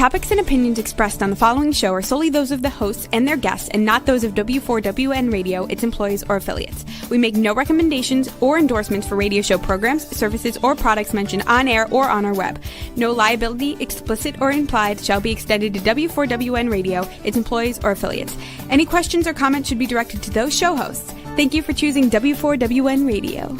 topics and opinions expressed on the following show are solely those of the hosts and their guests and not those of W4WN Radio, its employees, or affiliates. We make no recommendations or endorsements for radio show programs, services, or products mentioned on air or on our web. No liability, explicit or implied, shall be extended to W4WN Radio, its employees, or affiliates. Any questions or comments should be directed to those show hosts. Thank you for choosing W4WN Radio.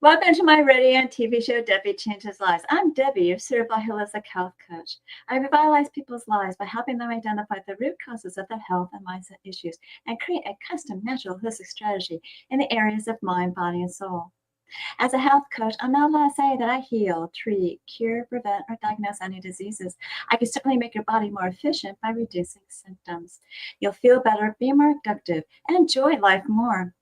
Welcome to my radio and TV show, Debi Changes Lives. I'm Debi, your certified holistic health coach. I revitalize people's lives by helping them identify the root causes of their health and mindset issues and create a custom natural holistic strategy in the areas of mind, body, and soul. As a health coach, I'm not allowed to say that I heal, treat, cure, prevent, or diagnose any diseases. I can certainly make your body more efficient by reducing symptoms. You'll feel better, be more productive, and enjoy life more.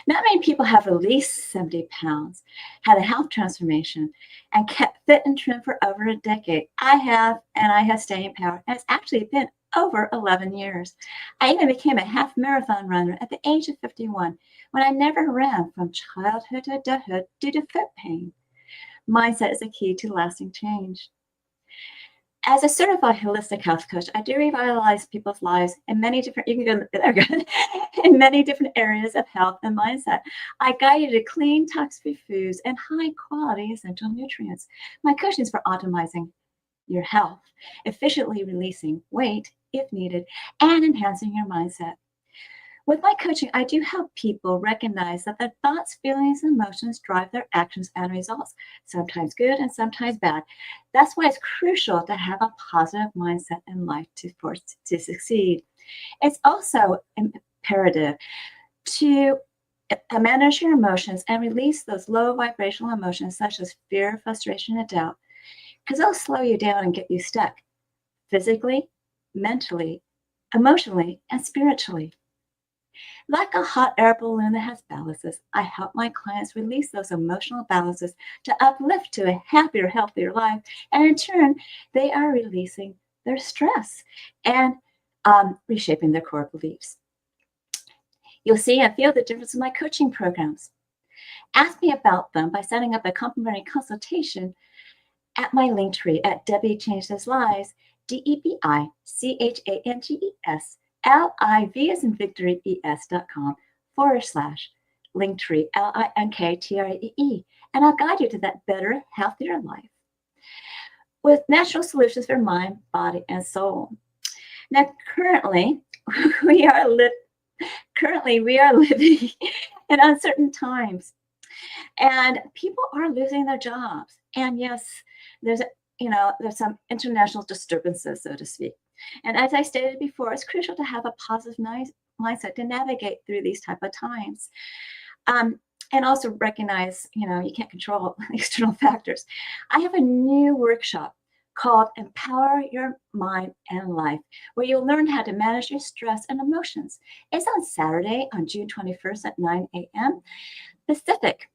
Not many people have released 70 pounds, had a health transformation, and kept fit and trim for over a decade. I have, and I have staying power. And it's actually been over 11 years. I even became a half marathon runner at the age of 51 when I never ran from childhood to adulthood due to foot pain. Mindset is the key to lasting change. As a certified holistic health coach, I do revitalize people's lives in many different, in many different areas of health and mindset. I guide you to clean, toxic foods and high quality essential nutrients. My coaching is for optimizing your health, efficiently releasing weight if needed, and enhancing your mindset. With my coaching, I do help people recognize that their thoughts, feelings, and emotions drive their actions and results, sometimes good and sometimes bad. That's why it's crucial to have a positive mindset in life to succeed. It's also imperative to manage your emotions and release those low vibrational emotions such as fear, frustration, and doubt, because they'll slow you down and get you stuck physically, mentally, emotionally, and spiritually. Like a hot air balloon that has ballasts, I help my clients release those emotional ballasts to uplift to a happier, healthier life. And in turn, they are releasing their stress and reshaping their core beliefs. You'll see and feel the difference in my coaching programs. Ask me about them by setting up a complimentary consultation at my link tree at Debi Changes Lives, DEBICHANGES. LIV as in victory ES.com/linktree LINKTREE, and I'll guide you to that better, healthier life with natural solutions for mind, body, and soul. Now, currently we are living in uncertain times, and people are losing their jobs. And yes, there's some international disturbances, so to speak. And as I stated before, it's crucial to have a positive mindset to navigate through these type of times. And also recognize, you can't control external factors. I have a new workshop called Empower Your Mind and Life, where you'll learn how to manage your stress and emotions. It's on Saturday, on June 21st at 9 a.m. Pacific.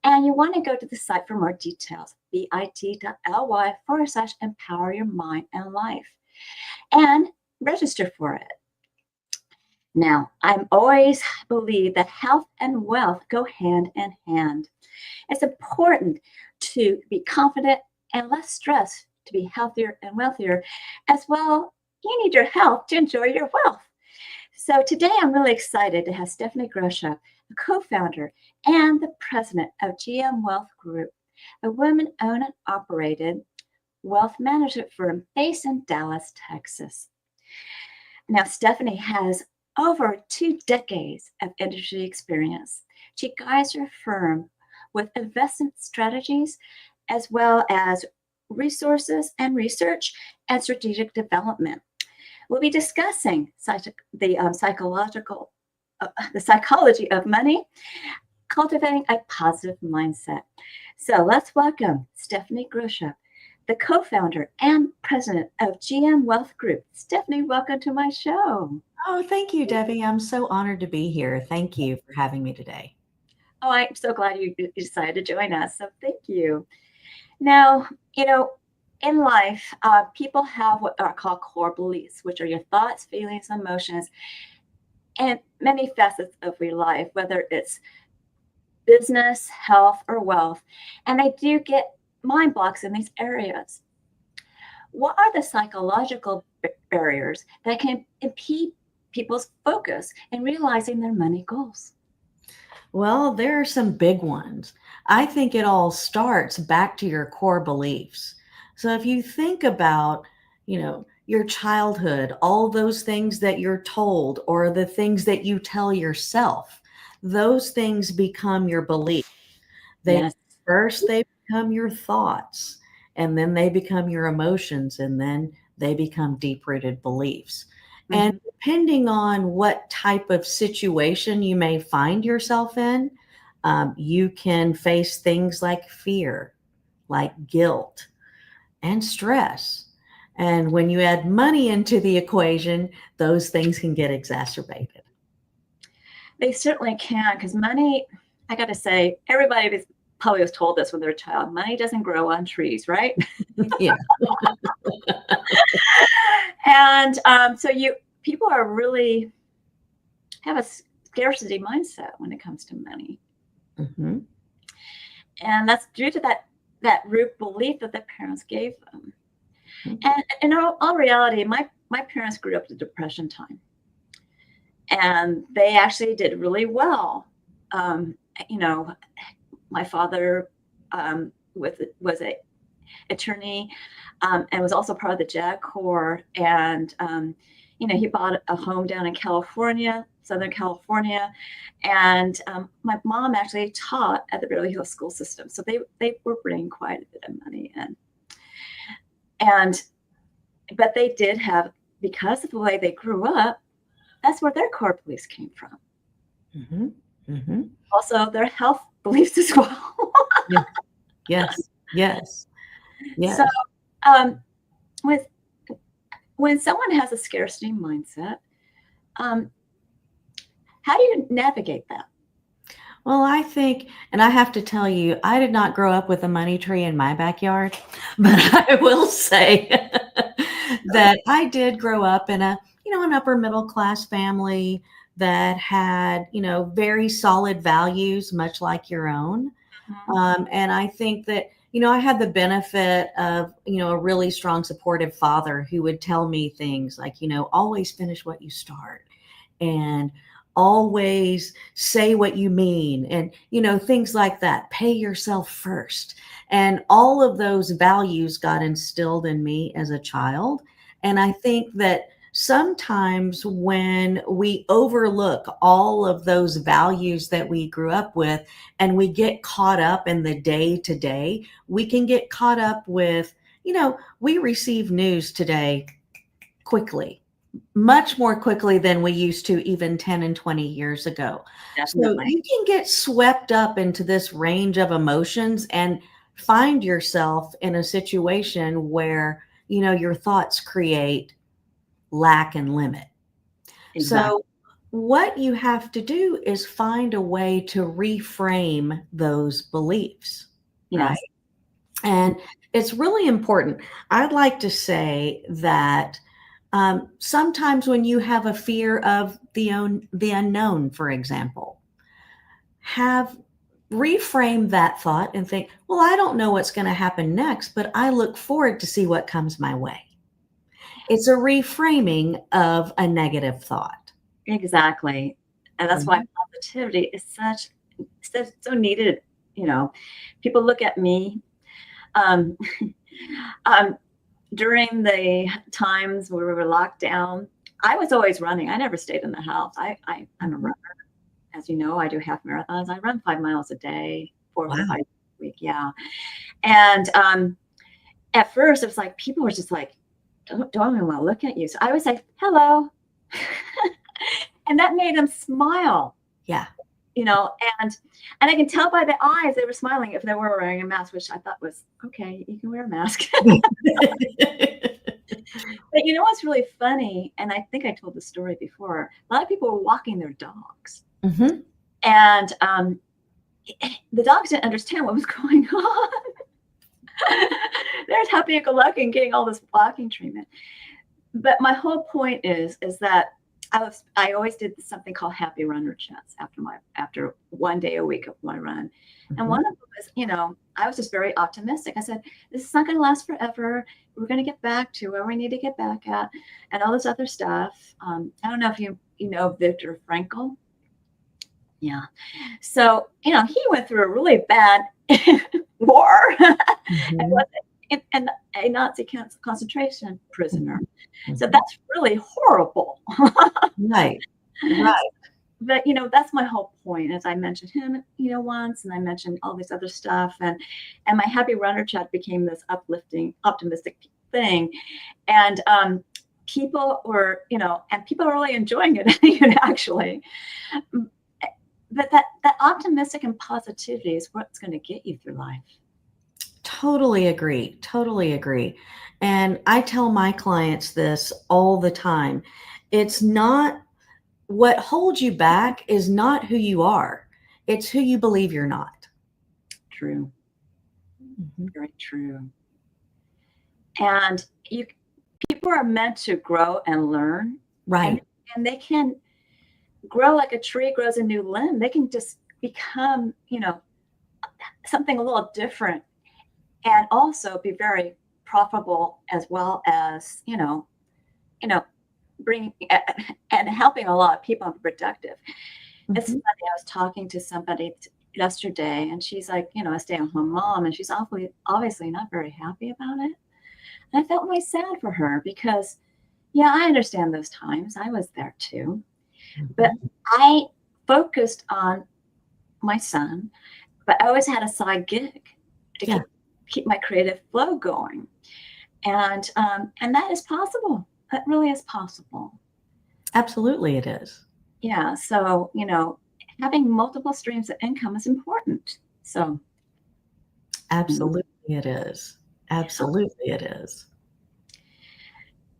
And you want to go to the site for more details, bit.ly/empower your mind and life, and register for it. Now, I'm always believe that health and wealth go hand in hand. It's important to be confident and less stressed to be healthier and wealthier. As well, you need your health to enjoy your wealth. So today I'm really excited to have Stephanie Groschup, the co-founder and the president of GM Wealth Group, a woman-owned and operated wealth management firm based in Dallas, Texas. Now, Stephanie has over 2 decades of industry experience. She guides her firm with investment strategies, as well as resources and research and strategic development. We'll be discussing the psychology of money, cultivating a positive mindset. So let's welcome Stephanie Groschup, the co-founder and president of GM Wealth Group. Stephanie, welcome to my show. Oh, thank you, Debbie. I'm so honored to be here. Thank you for having me today. Oh, I'm so glad you decided to join us. So thank you. Now, in life, people have what are called core beliefs, which are your thoughts, feelings, emotions, and many facets of your life, whether it's business, health, or wealth. And they do get mind blocks in these areas. What are the psychological barriers that can impede people's focus in realizing their money goals? Well, there are some big ones. I think it all starts back to your core beliefs. So if you think about, your childhood, all those things that you're told or the things that you tell yourself, those things become your beliefs. They Yes. first they become your thoughts, and then they become your emotions, and then they become deep-rooted beliefs. And Mhm. depending on what type of situation you may find yourself in, you can face things like fear, like guilt, and stress. And when you add money into the equation, those things can get exacerbated. They certainly can, because money, I got to say, everybody probably was told this when they're a child. Money doesn't grow on trees, right? Yeah. And so people are really have a scarcity mindset when it comes to money. Mhm. And that's due to that root belief that their parents gave them. Mhm. And in all reality, my parents grew up in the Depression time, and they actually did really well. Um, you know, my father was a attorney, and was also part of the JAG Corps. And he bought a home down in California, Southern California, and my mom actually taught at the Beverly Hills school system, so they were bringing quite a bit of money in. But they did have, because of the way they grew up, that's where their core beliefs came from. Mhm. Mhm. Also, their health beliefs as well. Yeah. Yes. Yes. So, Yes. um, with when someone has a scarcity mindset, um, how do you navigate that? Well, I think, and I have to tell you, I did not grow up with a money tree in my backyard, but I will say that I did grow up in an upper middle class family that had, very solid values, much like your own. Mhm. And I think that, I had the benefit of, a really strong supportive father who would tell me things like, always finish what you start, and always say what you mean, and things like that. Pay yourself first. And all of those values got instilled in me as a child. And I think that sometimes when we overlook all of those values that we grew up with and we get caught up in the day to day, we can get caught up with, we receive news today quickly, much more quickly than we used to even 10 and 20 years ago. So Definitely. you can get swept up into this range of emotions and find yourself in a situation where, your thoughts create lack and limit. Exactly. So what you have to do is find a way to reframe those beliefs, right? Yes. And it's really important. I'd like to say that sometimes when you have a fear of the unknown, for example, have reframe that thought and think, well, I don't know what's going to happen next, but I look forward to see what comes my way. It's a reframing of a negative thought. Exactly. And that's why Mhm. positivity is so needed. People look at me, um, um, during the times where we were locked down. I was always running. I never stayed in the house. I'm a Mhm. runner. As you know, I do half marathons. I run 5 miles a day, 4 or 5 Wow. a week. Yeah. And at first, it was like people were just like, don't even want to look at you. So I would say, hello. And that made them smile. Yeah. and I can tell by the eyes they were smiling if they were wearing a mask, which I thought was okay. You can wear a mask. But what's really funny, and I think I told the story before, a lot of people were walking their dogs. Mm-hmm. And the dogs didn't understand what was going on. They're happy-go-lucky and getting all this walking treatment. But my whole point is that I always did something called happy runner chats after 1 day a week of my run. Mm-hmm. And one of them was, I was just very optimistic. I said, this is not going to last forever. We're going to get back to where we need to get back at, and all this other stuff. I don't know if you know Viktor Frankl. Yeah. So, he went through a really bad war Mm-hmm. and was a Nazi concentration prisoner. Mm-hmm. So that's really horrible. Right. Right. But, that's my whole point. As I mentioned him, once, and I mentioned all this other stuff, and my happy runner chat became this uplifting, optimistic thing. And people were, and people are really enjoying it, actually. But that optimistic and positivity is what's going to get you through life. Totally agree. Totally agree. And I tell my clients this all the time. It's not what holds you back is not who you are. It's who you believe you're not. True. Mm-hmm. Very true. And people are meant to grow and learn. Right. And they can grow like a tree grows a new limb. They can just become, something a little different, and also be very profitable, as well as, bringing and helping a lot of people and productive. Mm-hmm. It's funny, I was talking to somebody yesterday, and she's like, a stay-at-home mom, and she's obviously not very happy about it. And I felt really sad for her because, yeah, I understand those times. I was there too. Mm-hmm. But I focused on my son, but I always had a side gig to keep my creative flow going. And that is possible. That really is possible. Absolutely it is. Yeah. So, having multiple streams of income is important. So. Absolutely it is. Absolutely it is.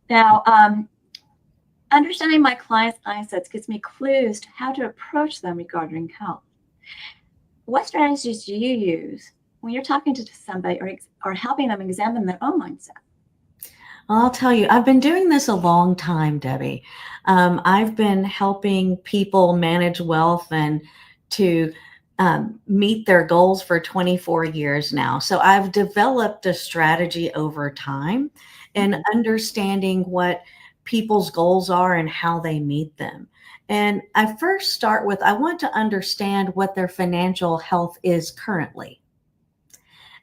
Now, understanding my clients' mindsets gives me clues to how to approach them regarding health. What strategies do you use when you're talking to somebody or helping them examine their own mindset? I'll tell you, I've been doing this a long time, Debbie. I've been helping people manage wealth and to meet their goals for 24 years now. So I've developed a strategy over time and understanding what people's goals are and how they meet them. And I first start with, I want to understand what their financial health is currently.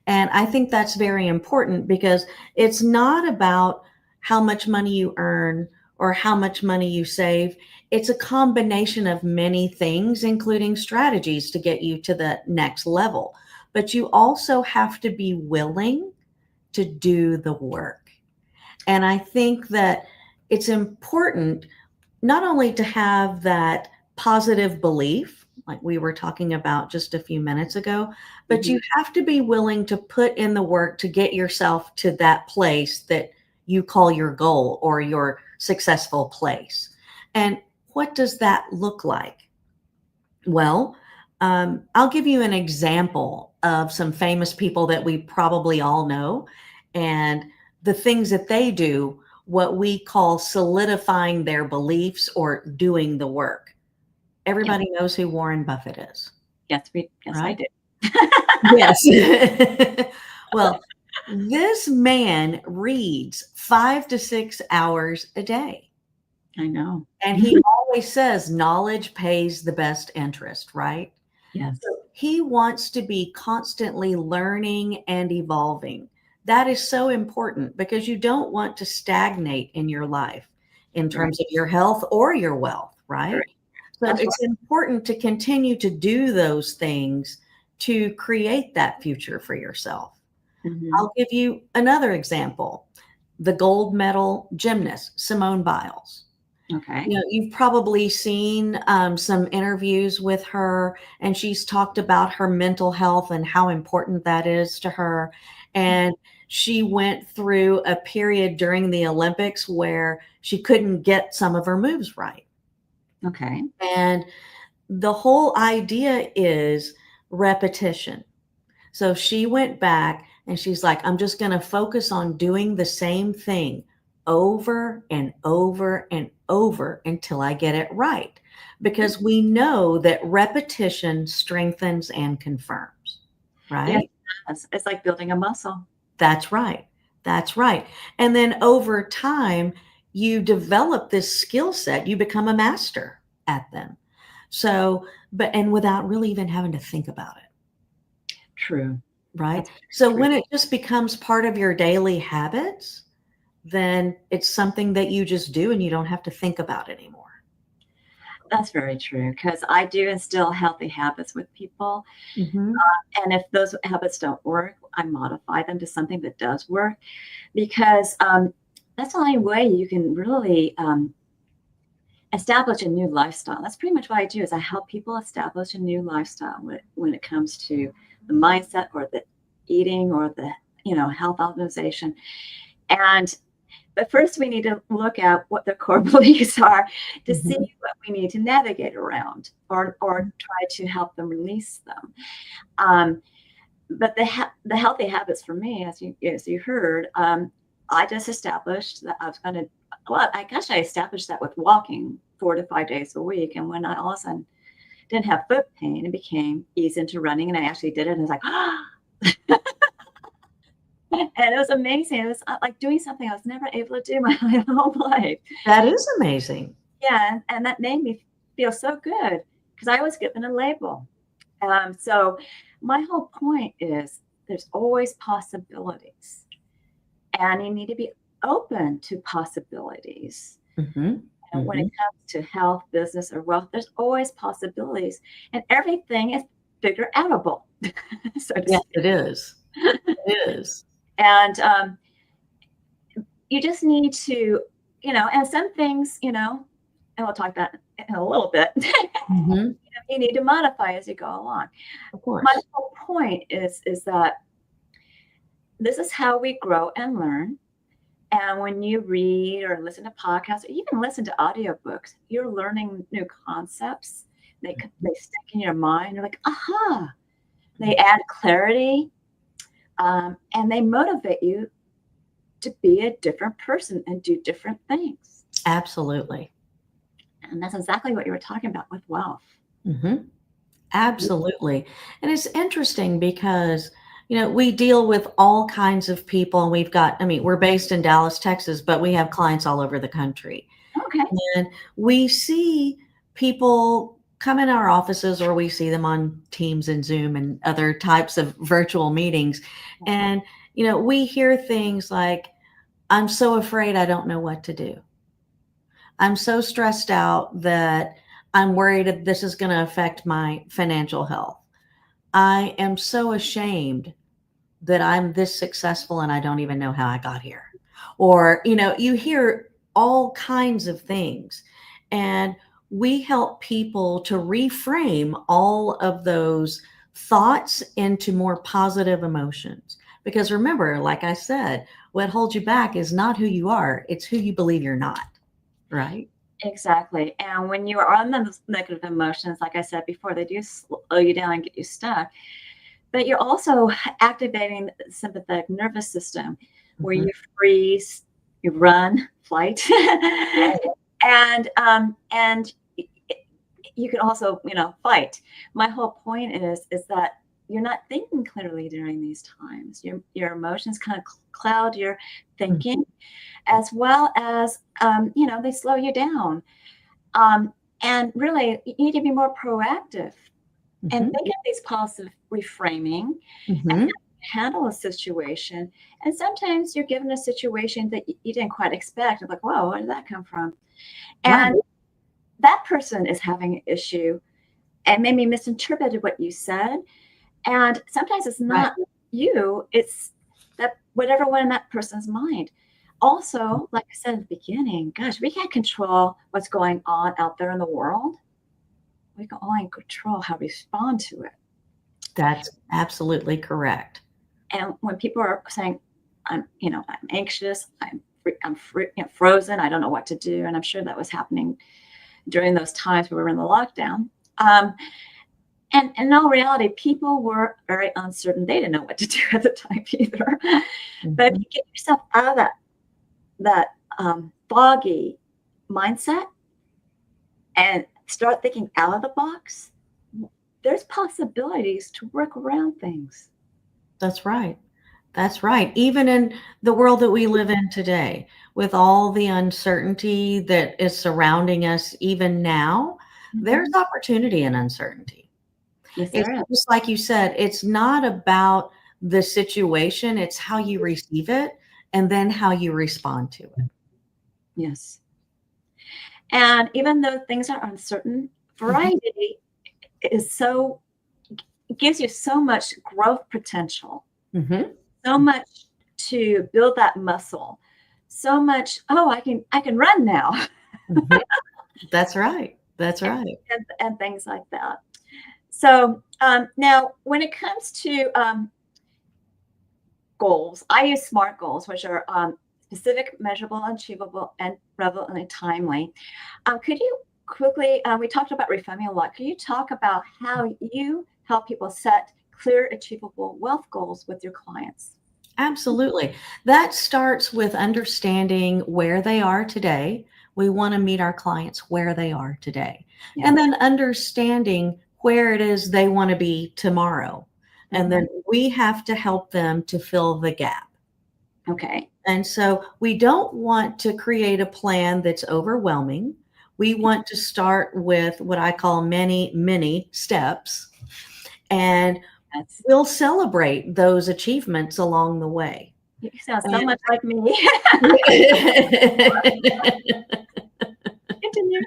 And I think that's very important because it's not about how much money you earn or how much money you save. It's a combination of many things, including strategies to get you to the next level. But you also have to be willing to do the work. And I think that it's important not only to have that positive belief, like we were talking about just a few minutes ago, but you have to be willing to put in the work to get yourself to that place that you call your goal or your successful place. And what does that look like? Well, I'll give you an example of some famous people that we probably all know and the things that they do, what we call solidifying their beliefs or doing the work. Everybody knows who Warren Buffett is. Yes, right? I do. Yes. Well, this man reads 5 to 6 hours a day. I know. And he always says knowledge pays the best interest, right? Yes. So he wants to be constantly learning and evolving. That is so important because you don't want to stagnate in your life in terms of your health or your wealth, right? So it's important to continue to do those things to create that future for yourself. I'll give you another example. The gold medal gymnast, Simone Biles. Okay. You've probably seen some interviews with her, and she's talked about her mental health and how important that is to her. And she went through a period during the Olympics where she couldn't get some of her moves right. Okay. And the whole idea is repetition. So she went back and she's like, I'm just going to focus on doing the same thing over and over and over until I get it right. Because we know that repetition strengthens and confirms, Yes, right? it's like building a muscle. That's right. That's right. And then over time, you develop this skill set, you become a master at them. So, and without really even having to think about it. True. Right? That's So true. when it just becomes part of your daily habits, then it's something that you just do and you don't have to think about anymore. That's very true, because I do instill healthy habits with people. Mhm. And if those habits don't work, I modify them to something that does work, because that's the only way you can really establish a new lifestyle. That's pretty much what I do, is I help people establish a new lifestyle when it comes to the mindset or the eating or the health optimization. But first we need to look at what their core beliefs are to see Mhm. what we need to navigate around, or try to help them release them. Um, but the healthy habits for me, as you heard, I just established that I was going to. Well, I guess I established that with walking 4 to 5 days a week, and when I all of a sudden didn't have foot pain, it became ease into running, and I actually did it, and I was like, ah. And it was amazing. It was like doing something I was never able to do my whole life. That is amazing. Yeah, and that made me feel so good, because I was given a label. So my whole point is there's always possibilities, and you need to be open to possibilities. Mhm. And when it Mhm. comes to health, business, or wealth, there's always possibilities, and everything is figure outable, so to Yes, speak. it is. It is. And you just need to, and some things, and we'll talk about in a little bit, Mhm. you need to modify as you go along. Of My course. whole point is that this is how we grow and learn. And when you read or listen to podcasts or even listen to audiobooks, you're learning new concepts. They stick in your mind. You're like, aha. They add clarity, and they motivate you to be a different person and do different things. Absolutely. And that's exactly what you were talking about with wealth. Mhm. Absolutely. And it's interesting because, we deal with all kinds of people and we're based in Dallas, Texas, but we have clients all over the country. Okay. And we see people come in our offices or we see them on Teams and Zoom and other types of virtual meetings. And, we hear things like, I'm so afraid I don't know what to do. I'm so stressed out that I'm worried that this is going to affect my financial health. I am so ashamed that I'm this successful and I don't even know how I got here. Or, you hear all kinds of things. And we help people to reframe all of those thoughts into more positive emotions. Because remember, like I said, what holds you back is not who you are, it's who you believe you're not. Right? Exactly. And when you are on those negative emotions, like I said before, they do slow you down and get you stuck. But you're also activating the sympathetic nervous system, where Mhm. you freeze, you run, flight, and you can also fight. My whole point is that you're not thinking clearly during these times. Your emotions kind of cloud your thinking, as well as they slow you down. Um, and really, you need to be more proactive and Mhm. think of these positive reframing and Mhm. handle a situation. And sometimes you're given a situation that you didn't quite expect. You're like, whoa, where did that come from? Right. And that person is having an issue and maybe misinterpreted what you said. And sometimes it's Right. not you, it's that whatever went in that person's mind. Also, like I said at the beginning, gosh, we can't control what's going on out there in the world. We can only control how we respond to it. That's absolutely correct. And when people are saying, I'm anxious, frozen, I don't know what to do. And I'm sure that was happening during those times we were in the lockdown. And in all reality, people were very uncertain. They didn't know what to do at the time either. But if you get yourself out of that foggy mindset and start thinking out of the box, there's possibilities to work around things. That's right. That's right. Even in the world that we live in today, with all the uncertainty that is surrounding us, even now, there's opportunity in uncertainty. Yes, It's there is. just like you said, it's not about the situation, it's how you receive it and then how you respond to it. Yes. And even though things are uncertain, variety gives you so much growth potential, so much to build that muscle, so much, I can run now. That's right. That's right. And things like that. So now when it comes to goals, I use SMART goals, which are specific, measurable, achievable, and relevant and timely. Could you quickly, we talked about reframing a lot. Could you talk about how you help people set clear, achievable wealth goals with your clients? Absolutely. That starts with understanding where they are today. We want to meet our clients where they are today. Yeah. And then understanding where it is they want to be tomorrow. And then we have to help them to fill the gap. Okay. And so we don't want to create a plan that's overwhelming. We want to start with what I call many, many steps. And we'll celebrate those achievements along the way. You sound so much like me. Continue.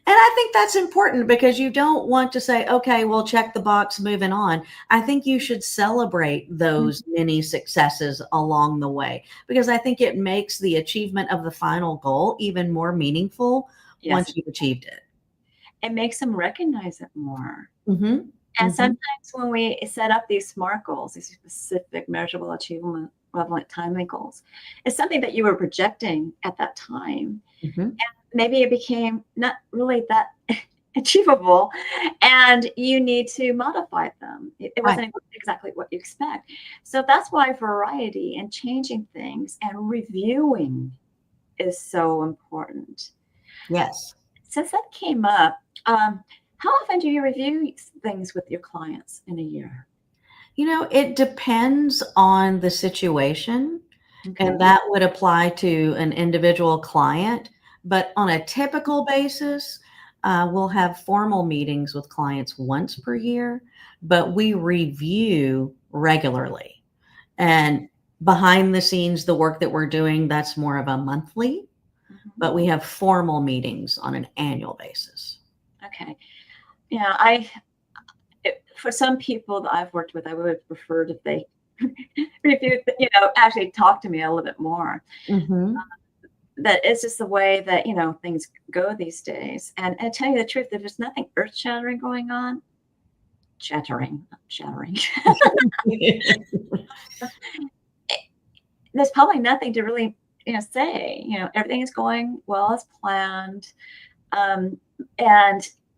And I think that's important because you don't want to say, okay, well, check the box, moving on. I think you should celebrate those many successes along the way because I think it makes the achievement of the final goal even more meaningful once you've achieved it. It makes them recognize it more. And sometimes when we set up these SMART goals, these specific, measurable, achievable, relevant, timely goals, it's something that you were projecting at that time. And maybe it became not really that achievable and you need to modify them. It wasn't exactly what you expect. So that's why variety and changing things and reviewing is so important. Yes. Since that came up, how often do you review things with your clients in a year? You know, it depends on the situation, and that would apply to an individual client. But on a typical basis, we'll have formal meetings with clients once per year, but we review regularly. And behind the scenes, the work that we're doing, that's more of a monthly, but we have formal meetings on an annual basis. Okay. Yeah, for some people that I've worked with, I would have preferred if they reviewed, actually talk to me a little bit more. That it's just the way that, things go these days. And to tell you the truth, if there's nothing earth-shattering going on, shattering, there's probably nothing to really, say. Everything is going well as planned.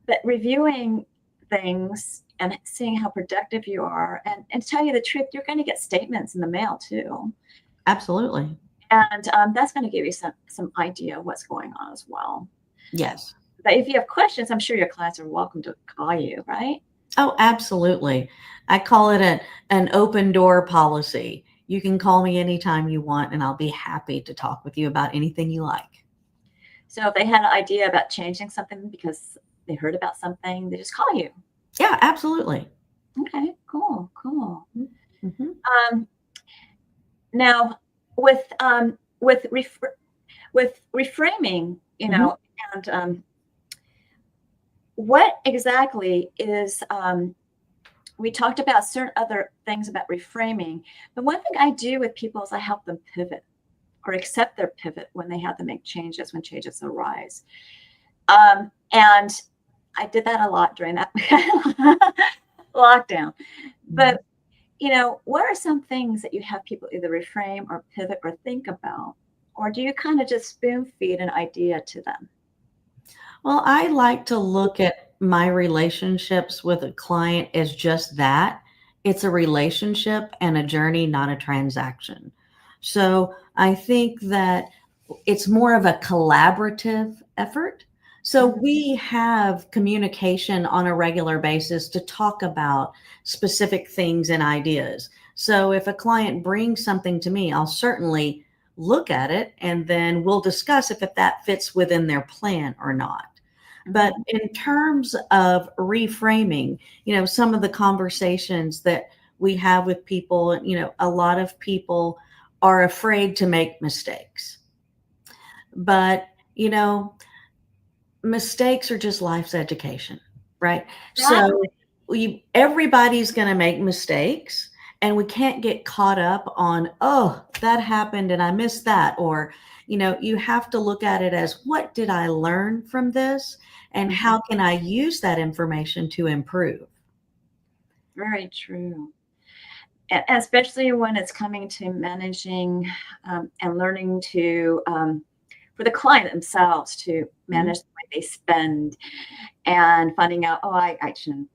But reviewing things and seeing how productive you are, and to tell you the truth, you're going to get statements in the mail too. Absolutely. And that's going to give you some idea of what's going on as well. Yes. But if you have questions, I'm sure your clients are welcome to call you, right? Oh, absolutely. I call it an open door policy. You can call me anytime you want, and I'll be happy to talk with you about anything you like. So if they had an idea about changing something because they heard about something, they just call you. Yeah, absolutely. Okay, cool. Now, with reframing, and what exactly is? We talked about certain other things about reframing, but one thing I do with people is I help them pivot. or accept their pivot when they have to make changes, when changes arise. And I did that a lot during that lockdown. But, what are some things that you have people either reframe or pivot or think about? Or do you kind of just spoon feed an idea to them? Well, I like to look at my relationships with a client as just that. It's a relationship and a journey, not a transaction. So I think that it's more of a collaborative effort. So we have communication on a regular basis to talk about specific things and ideas. So if a client brings something to me, I'll certainly look at it and then we'll discuss if that fits within their plan or not. But in terms of reframing, some of the conversations that we have with people, a lot of people are afraid to make mistakes. But, mistakes are just life's education, right? So everybody's going to make mistakes. And we can't get caught up on, oh, that happened and I missed that. Or, you have to look at it as, what did I learn from this? And how can I use that information to improve? Very true. Especially when it's coming to managing and learning to, for the client themselves, to manage the way they spend and finding out, oh, I shouldn't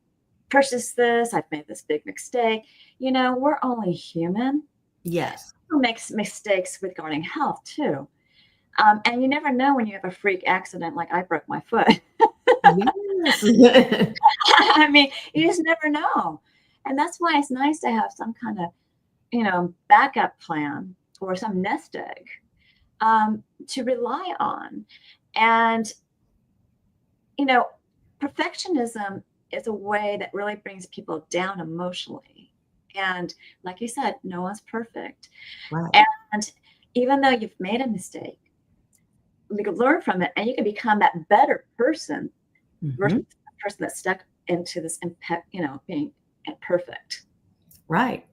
purchase this. I've made this big mistake. We're only human. Yes. Who makes mistakes regarding health too. And you never know when you have a freak accident, like I broke my foot. Yes. I mean, you just never know. And that's why it's nice to have some kind of, backup plan or some nest egg to rely on. And, perfectionism is a way that really brings people down emotionally. And like you said, no one's perfect. Right. And even though you've made a mistake, you can learn from it and you can become that better person versus the person that's stuck into this impact, being imperfect. Right.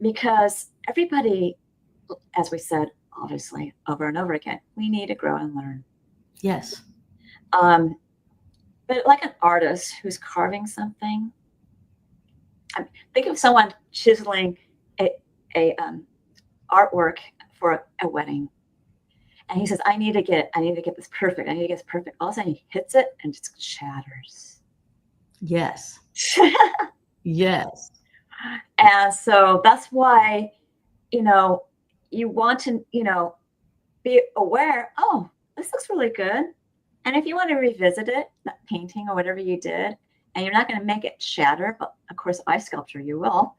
Because everybody, as we said, obviously over and over again, we need to grow and learn. Yes. But like an artist who's carving something, think of someone chiseling a artwork for a wedding. And he says, I need to get this perfect. I need to get this perfect. All of a sudden he hits it and just shatters. Yes. Yes. And so that's why, you want to, be aware, oh, this looks really good. And if you want to revisit it, that painting or whatever you did, and you're not going to make it shatter, but of course, ice sculpture, you will.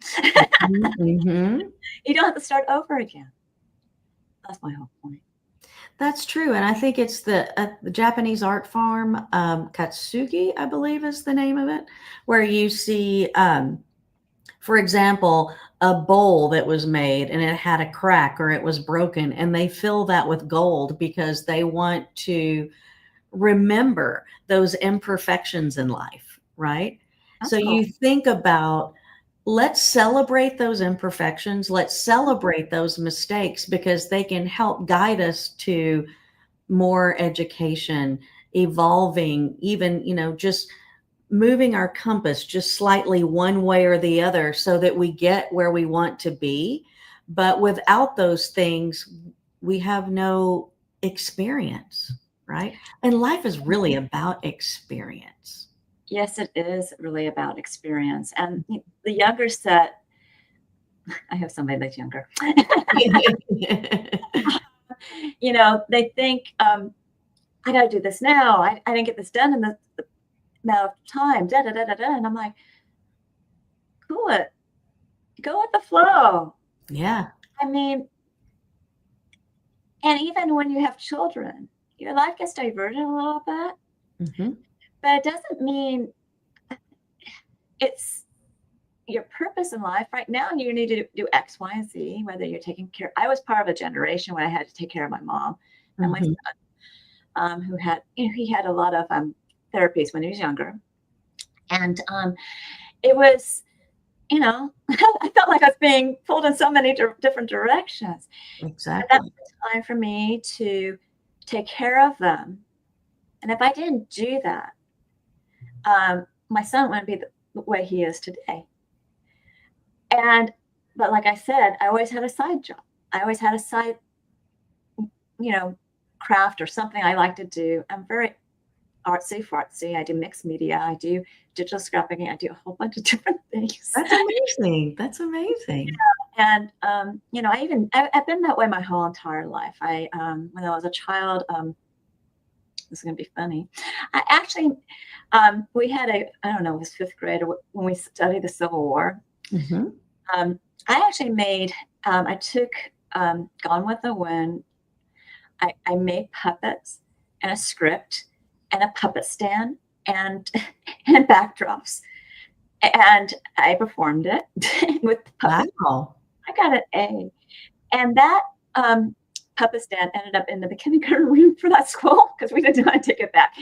You don't have to start over again. That's my whole point. That's true. And I think it's the Japanese art form, Katsugi, I believe is the name of it, where you see, for example, a bowl that was made and it had a crack or it was broken, and they fill that with gold because they want to remember those imperfections in life, right? That's So cool. you think about, let's celebrate those imperfections. Let's celebrate those mistakes because they can help guide us to more education, evolving, even, just moving our compass just slightly one way or the other so that we get where we want to be. But without those things, we have no experience, right? And life is really about experience. Yes, it is really about experience. And the younger set, I have somebody that's younger. They think, I got to do this now. I didn't get this done in the amount of time. Da, da, da, da, da. And I'm like, cool it. Go with the flow. Yeah. I mean, and even when you have children, your life gets diverted a little bit. But it doesn't mean it's your purpose in life. Right now, you need to do X, Y, and Z, whether you're taking care. I was part of a generation when I had to take care of my mom and my son, who had, he had a lot of therapies when he was younger. And it was I felt like I was being pulled in so many different directions. But that's Exactly. the time for me to take care of them. And if I didn't do that, my son wouldn't be the way he is today. But like I said, I always had a side job. I always had a side, craft or something I like to do. I'm very artsy fartsy. I do mixed media. I do digital scrapbooking. I do a whole bunch of different things. That's amazing. That's amazing. And I've been that way my whole entire life. When I was a child, this is going to be funny. I actually, we had I don't know, it was fifth grade when we studied the Civil War. Mm-hmm. I actually I took Gone with the Wind. I made puppets and a script and a puppet stand and and backdrops. And I performed it with the puppet. Wow. I got an A. And that puppet stand ended up in the kindergarten room for that school because we didn't want to take it back.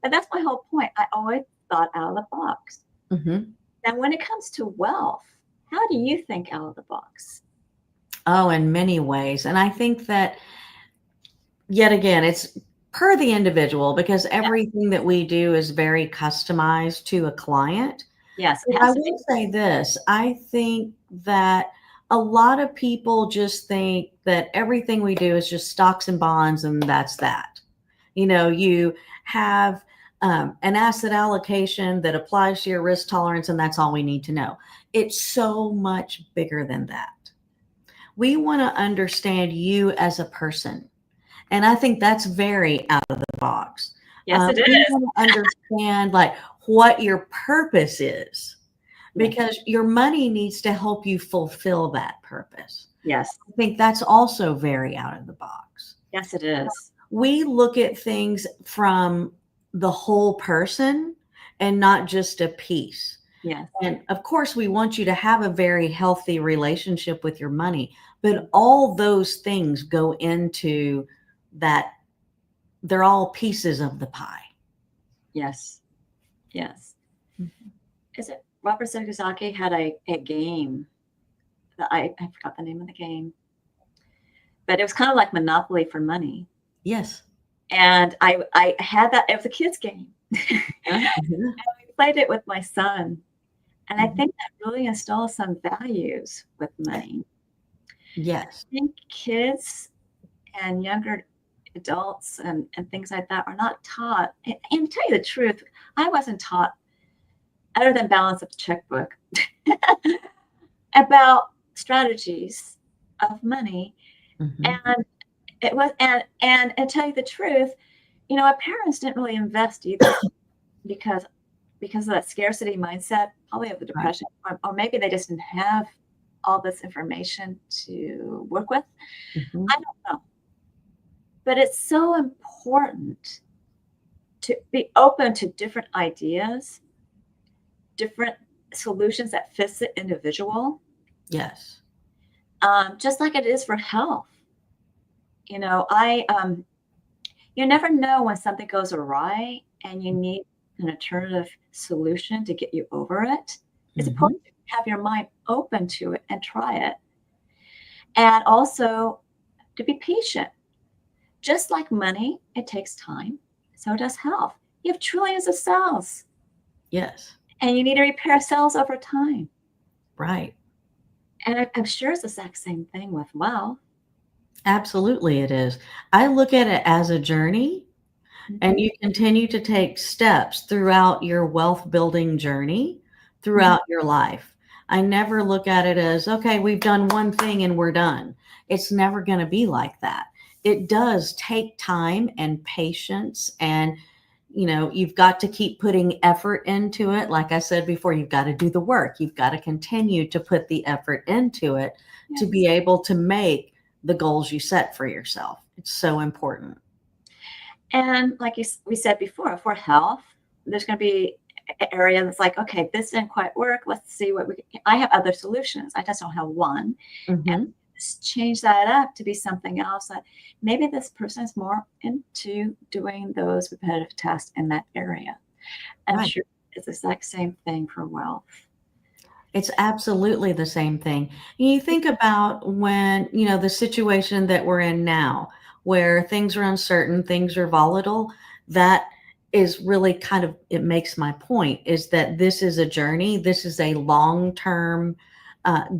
But that's my whole point. I always thought out of the box. Mm-hmm. Now, when it comes to wealth, how do you think out of the box? Oh, in many ways. And I think that, yet again, it's per the individual because everything that we do is very customized to a client. Yes, it But has I to be. will say this. I think that a lot of people just think that everything we do is just stocks and bonds and that's that. You have an asset allocation that applies to your risk tolerance and that's all we need to know. It's so much bigger than that. We want to understand you as a person. And I think that's very out of the box. Yes, it We is. want to understand like what your purpose is because your money needs to help you fulfill that purpose. Yes. I think that's also very out of the box. Yes, it is. We look at things from the whole person and not just a piece. Yes. And of course, we want you to have a very healthy relationship with your money, but all those things go into that. They're all pieces of the pie. Yes. Yes. Mhm. Is it Robert Kiyosaki had a game that I forgot the name of the game, but it was kind of like Monopoly for money. Yes. And I had that. It was a kid's game. Yeah. And I played it with my son. And I Mhm. think that really instills some values with money. Yes. I think kids and younger adults and things like that are not taught. And to tell you the truth, I wasn't taught, other than balance of the checkbook, about strategies of money. Mhm. And it was and to tell you the truth, our parents didn't really invest either because of that scarcity mindset, probably of the Right. depression, or maybe they just didn't have all this information to work with. Mhm. I don't know. But it's so important to be open to different ideas, different solutions that fits the individual, Yes. just like it is for health. You never know when something goes awry and you need an alternative solution to get you over it. It's Mhm. important to have your mind open to it and try it. And also to be patient. Just like money, it takes time. So does health. You have trillions of cells Yes. and you need to repair cells over time. Right. And I'm sure it's the exact same thing with wealth. Absolutely, it is. I look at it as a journey, and you continue to take steps throughout your wealth building journey throughout your life. I never look at it as, okay, we've done one thing and we're done. It's never going to be like that. It does take time and patience, and you've got to keep putting effort into it. Like I said before, you've got to do the work. You've got to continue to put the effort into it to be able to make the goals you set for yourself. It's so important. And like we said before, for health, there's going to be an area that's like, okay, this didn't quite work. Let's see I have other solutions. I just don't have one. And Mhm. change that up to be something else that maybe this person is more into doing those repetitive tasks in that area. I'm Right. sure it's the exact same thing for wealth. It's absolutely the same thing. You think about when, the situation that we're in now, where things are uncertain, things are volatile, that is really kind of, it makes my point is that this is a journey. This is a long-term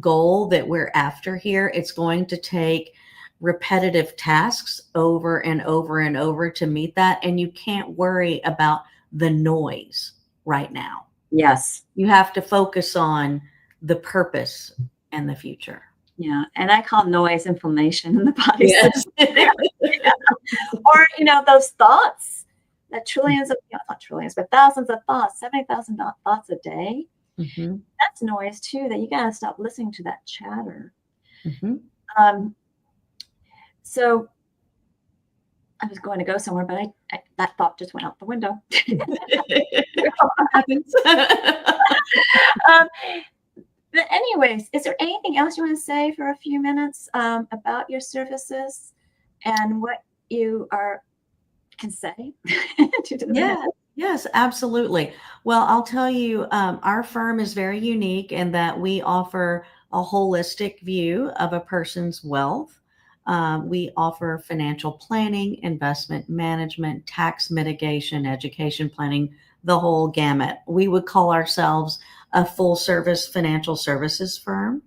goal that we're after here. It's going to take repetitive tasks over and over and over to meet that. And you can't worry about the noise right now. Yes. You have to focus on the purpose and the future. Yeah. And I call noise inflammation in the body. Yes. Or, those thoughts, that trillions of, not trillions, but thousands of thoughts, 70,000 thoughts a day. Mm-hmm. That's noise too, that you got to stop listening to that chatter. Mm-hmm. So I was going to go somewhere, but I that thought just went out the window. Happens. But anyways, is there anything else you want to say for a few minutes about your services and what you can say? Yes, absolutely. Well, I'll tell you, our firm is very unique in that we offer a holistic view of a person's wealth. We offer financial planning, investment management, tax mitigation, education planning, the whole gamut. We would call ourselves a full service financial services firm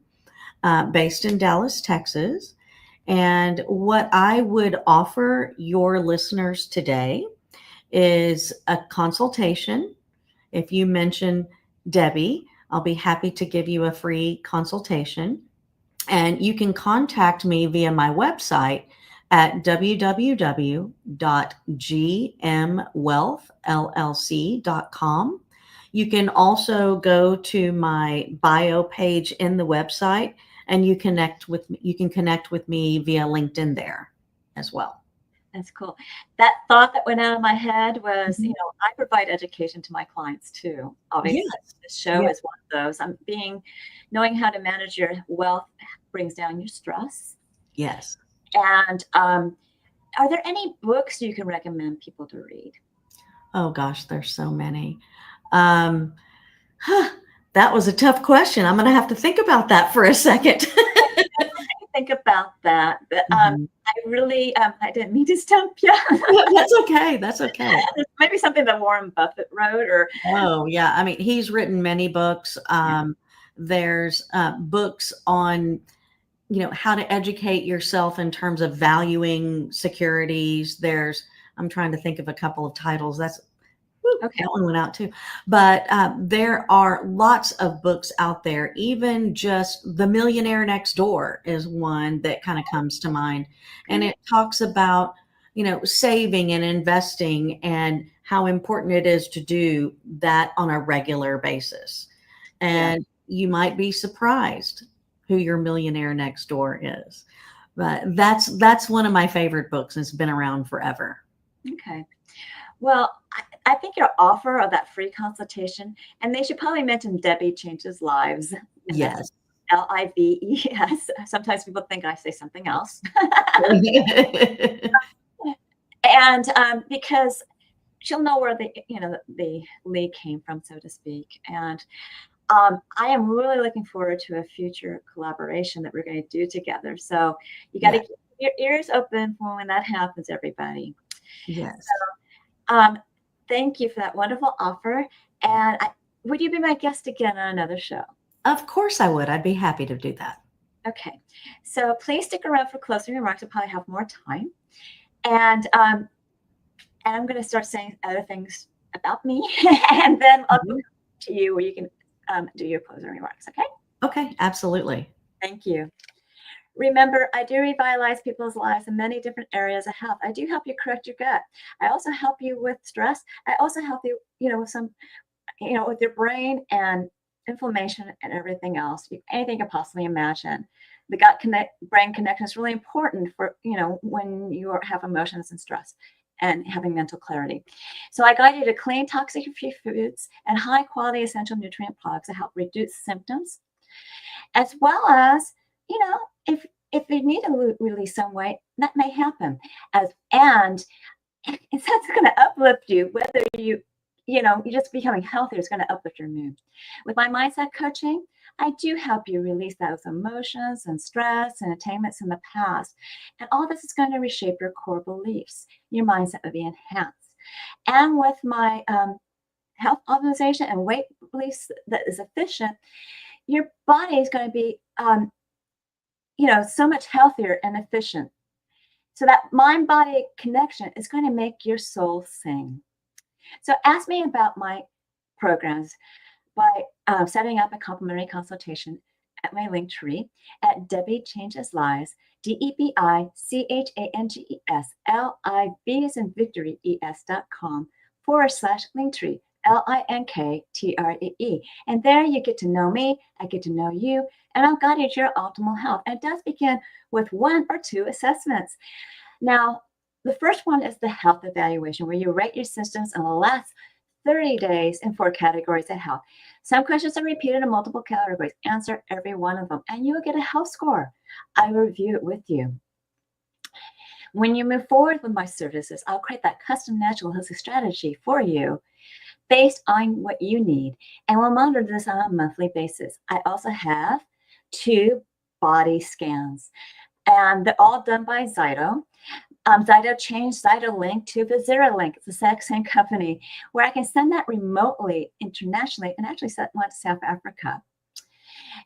based in Dallas, Texas. And what I would offer your listeners today is a consultation. If you mention Debbie, I'll be happy to give you a free consultation. And you can contact me via my website at www.gmwealthllc.com. You can also go to my bio page in the website and you can connect with me via LinkedIn there as well. That's cool. That thought that went out of my head was, I provide education to my clients too. Obviously, the show is one of those. Knowing how to manage your wealth brings down your stress. Yes. And are there any books you can recommend people to read? Oh gosh, there's so many. That was a tough question. I'm going to have to think about that for a second. Think about that. But I really, I didn't mean to stump you. That's okay. Maybe something that Warren Buffett wrote or. Oh yeah. I mean, he's written many books. There's books on, how to educate yourself in terms of valuing securities. I'm trying to think of a couple of titles. That one went out too. But there are lots of books out there. Even just The Millionaire Next Door is one that kind of comes to mind. And it talks about, saving and investing and how important it is to do that on a regular basis. And you might be surprised who your millionaire next door is. But that's one of my favorite books. And it's been around forever. Okay. Well, I think your offer of that free consultation, and they should probably mention Debi Changes Lives. Yes. Lives. Sometimes people think I say something else. And because she'll know where the lead came from, so to speak. And I am really looking forward to a future collaboration that we're going to do together. So you got to keep your ears open for when that happens, everybody. Yes. So, thank you for that wonderful offer. And would you be my guest again on another show? Of course I would. I'd be happy to do that. Okay. So please stick around for closing remarks. I'll probably have more time. And I'm going to start saying other things about me. And then I'll go to you where you can do your closing remarks. Okay? Okay. Absolutely. Thank you. Remember, I do revitalize people's lives in many different areas of health. I do help you correct your gut. I also help you with stress. I also help you, with some, with your brain and inflammation and everything else. Anything you can possibly imagine. The gut-brain connection is really important for, when you have emotions and stress and having mental clarity. So I guide you to clean, toxic-free foods and high-quality essential nutrient products to help reduce symptoms, as well as, if you need to release some weight, that may happen. And that's going to uplift you, whether you're just becoming healthier, it's going to uplift your mood. With my mindset coaching, I do help you release those emotions and stress and attainments in the past. And all this is going to reshape your core beliefs. Your mindset will be enhanced. And with my health optimization and weight release that is efficient, your body is going to be, so much healthier and efficient. So that mind-body connection is going to make your soul sing. So ask me about my programs by setting up a complimentary consultation at my link tree at Debbie Changes Lives, DebiChangesLives, as in victory, es.com/linktree, LINKTREE. And there you get to know me, I get to know you, and I'll guide you to your optimal health. And it does begin with 1 or 2 assessments. Now, the first one is the health evaluation, where you rate your systems in the last 30 days in 4 categories of health. Some questions are repeated in multiple categories. Answer every one of them, and you will get a health score. I will review it with you. When you move forward with my services, I'll create that custom natural holistic strategy for you based on what you need, and we'll monitor this on a monthly basis. I also have 2 body scans, and they're all done by Zyto. Zyto changed ZytoLink to ViziraLink. It's the exact same company, where I can send that remotely internationally and actually send one to South Africa.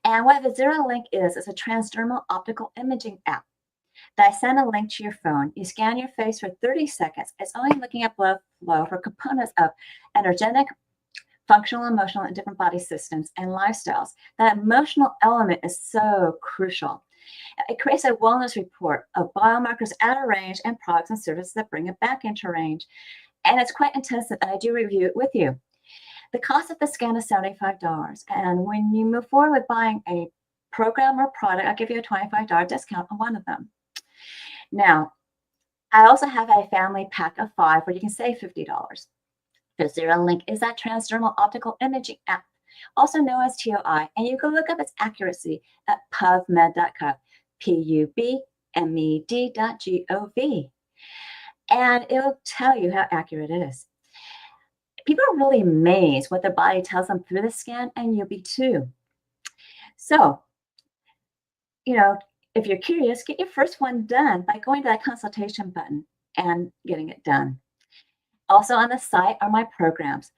And what ViziraLink is a transdermal optical imaging app that I send a link to your phone. You scan your face for 30 seconds. It's only looking at blood flow for components of energetic, functional, emotional, and different body systems and lifestyles. That emotional element is so crucial. It creates a wellness report of biomarkers out of range and products and services that bring it back into range. And it's quite intensive, and I do review it with you. The cost of the scan is $75. And when you move forward with buying a program or product, I'll give you a $25 discount on one of them. Now, I also have a family pack of 5 where you can save $50. The ZeroLink is that transdermal optical imaging app, also known as TOI, and you can look up its accuracy at pubmed.gov, pubmed.gov, and it'll tell you how accurate it is. People are really amazed what their body tells them through the scan, and you'll be too. So, if you're curious, get your first one done by going to that consultation button and getting it done. Also on the site are my programs.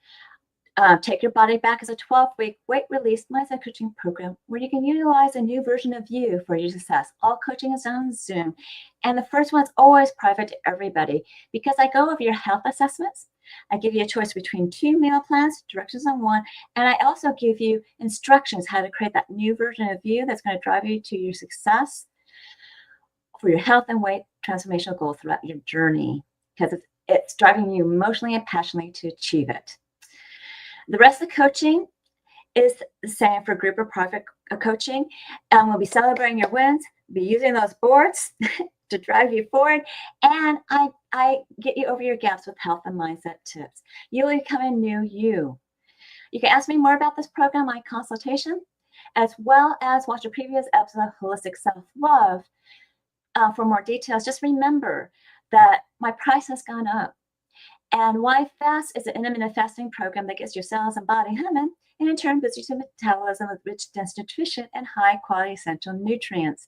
Take Your Body Back is a 12-week weight release mindset coaching program where you can utilize a new version of you for your success. All coaching is on Zoom. And the first one's always private to everybody because I go over your health assessments. I give you a choice between 2 meal plans, directions on one, and I also give you instructions how to create that new version of you that's going to drive you to your success for your health and weight transformational goals throughout your journey, because it's driving you emotionally and passionately to achieve it. The rest of the coaching is the same for group or private coaching. We'll be celebrating your wins, be using those boards to drive you forward, and I get you over your gaps with health and mindset tips. You'll become a new you. You can ask me more about this program, my consultation, as well as watch a previous episode of Holistic Self-Love for more details. Just remember that my price has gone up. And Why Fast is an intermittent fasting program that gets your cells and body humming, and in turn boosts your metabolism with rich, dense nutrition and high-quality essential nutrients.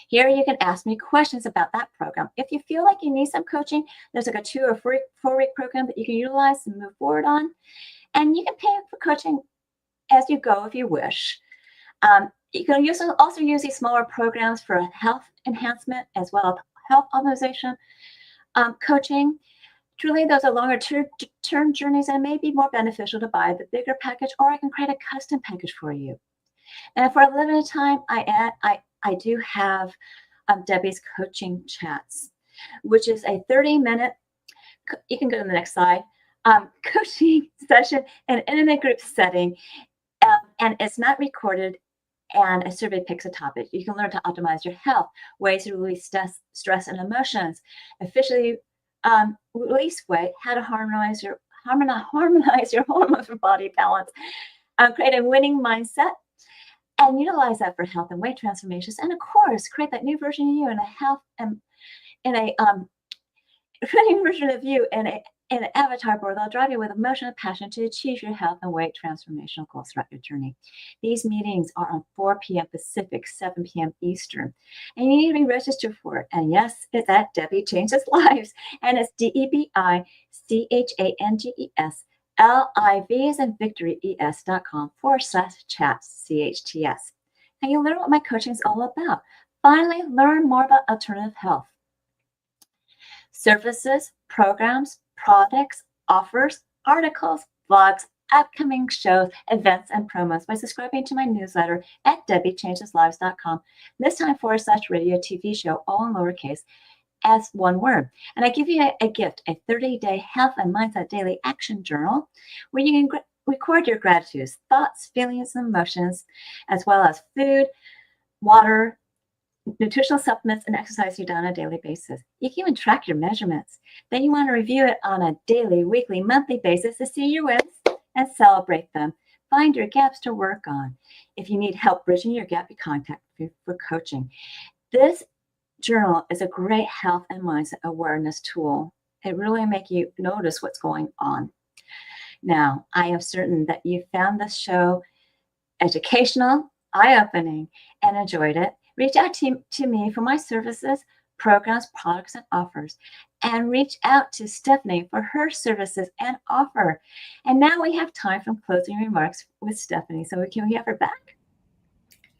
Here you can ask me questions about that program. If you feel like you need some coaching, there's like a 2 or 4-week program that you can utilize and move forward on. And you can pay for coaching as you go if you wish. You can also use these smaller programs for health enhancement as well as health optimization coaching. Truly, those are longer term journeys and may be more beneficial to buy the bigger package, or I can create a custom package for you. And for a limited time, I do have Debbie's coaching chats, which is a 30-minute, you can go to the next slide, coaching session in an intimate group setting, and it's not recorded, and a survey picks a topic. You can learn to optimize your health, ways to release stress and emotions, efficiently release weight, how to harmonize your hormones for body balance, create a winning mindset, and utilize that for health and weight transformations, and of course, create that new version of you in a health and in a new version of you in in the avatar board, they'll drive you with emotion and passion to achieve your health and weight transformational goals throughout your journey. These meetings are on 4 p.m. Pacific, 7 p.m. Eastern. And you need to be registered for it. And yes, it's at Debbie Changes Lives. And it's DebiChanges Lives and Victory ES.com/chat CHTS. And you'll learn what my coaching is all about. Finally, learn more about alternative health. Services, programs, products, offers, articles, blogs, upcoming shows, events, and promos by subscribing to my newsletter at DebiChangesLives.com. This time /radio TV show, all in lowercase, as one word. And I give you a gift, a 30-day health and mindset daily action journal where you can record your gratitudes, thoughts, feelings, and emotions, as well as food, water, nutritional supplements, and exercise you do on a daily basis. You can even track your measurements. Then you want to review it on a daily, weekly, monthly basis to see your wins and celebrate them. Find your gaps to work on. If you need help bridging your gap, you contact me for coaching. This journal is a great health and mindset awareness tool. It really makes you notice what's going on. Now, I am certain that you found this show educational, eye-opening, and enjoyed it. Reach out to me for my services, programs, products, and offers. And reach out to Stephanie for her services and offer. And now we have time for closing remarks with Stephanie. So can we have her back?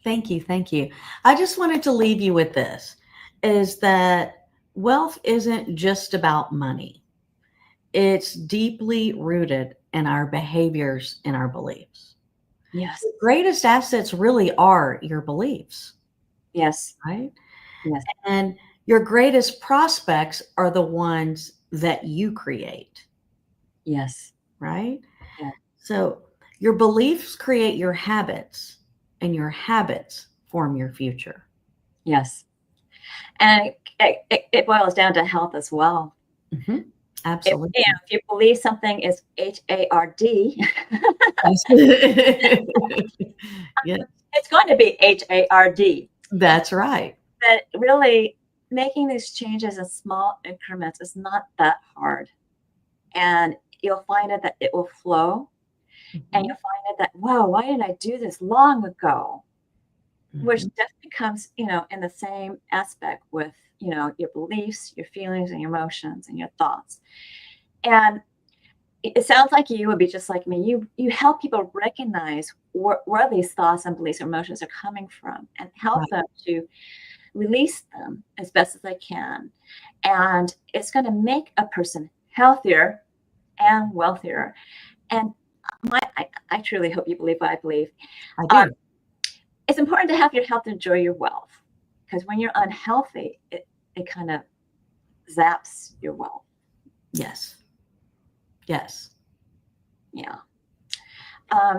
Thank you. Thank you. I just wanted to leave you with this, is that wealth isn't just about money. It's deeply rooted in our behaviors and our beliefs. Yes. The greatest assets really are your beliefs. Yes. Right? Yes. And your greatest prospects are the ones that you create. Yes. Right? Yeah. So your beliefs create your habits, and your habits form your future. Yes. And it boils down to health as well. Mm-hmm. Absolutely. If you believe something is HARD, Yes. It's going to be HARD. That's right. But really, making these changes in small increments is not that hard. And you'll find that it will flow. Mm-hmm. And you'll find that, wow, why didn't I do this long ago? Mm-hmm. Which definitely comes, in the same aspect with, your beliefs, your feelings, and your emotions, and your thoughts. And it sounds like you would be just like me. You help people recognize where these thoughts and beliefs or emotions are coming from, and help them to release them as best as they can. And it's going to make a person healthier and wealthier. And I truly hope you believe what I believe. I do. It's important to have your health, enjoy your wealth, because when you're unhealthy, it kind of zaps your wealth. Yes. Yes. Yeah.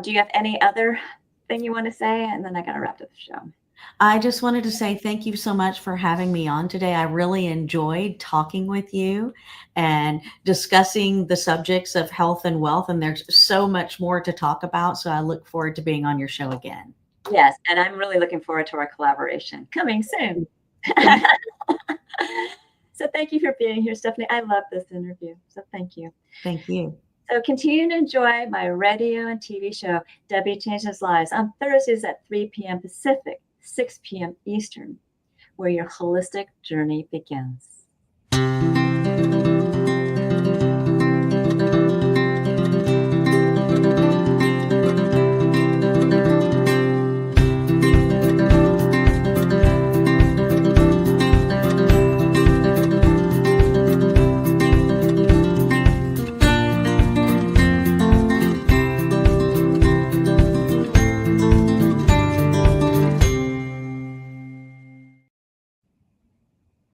Do you have any other thing you want to say? And then I got to wrap up the show. I just wanted to say thank you so much for having me on today. I really enjoyed talking with you and discussing the subjects of health and wealth. And there's so much more to talk about. So I look forward to being on your show again. Yes. And I'm really looking forward to our collaboration coming soon. So thank you for being here, Stephanie. I love this interview. So thank you. Thank you. So continue to enjoy my radio and TV show, Debi Changes Lives, on Thursdays at 3 p.m. Pacific, 6 p.m. Eastern, where your holistic journey begins.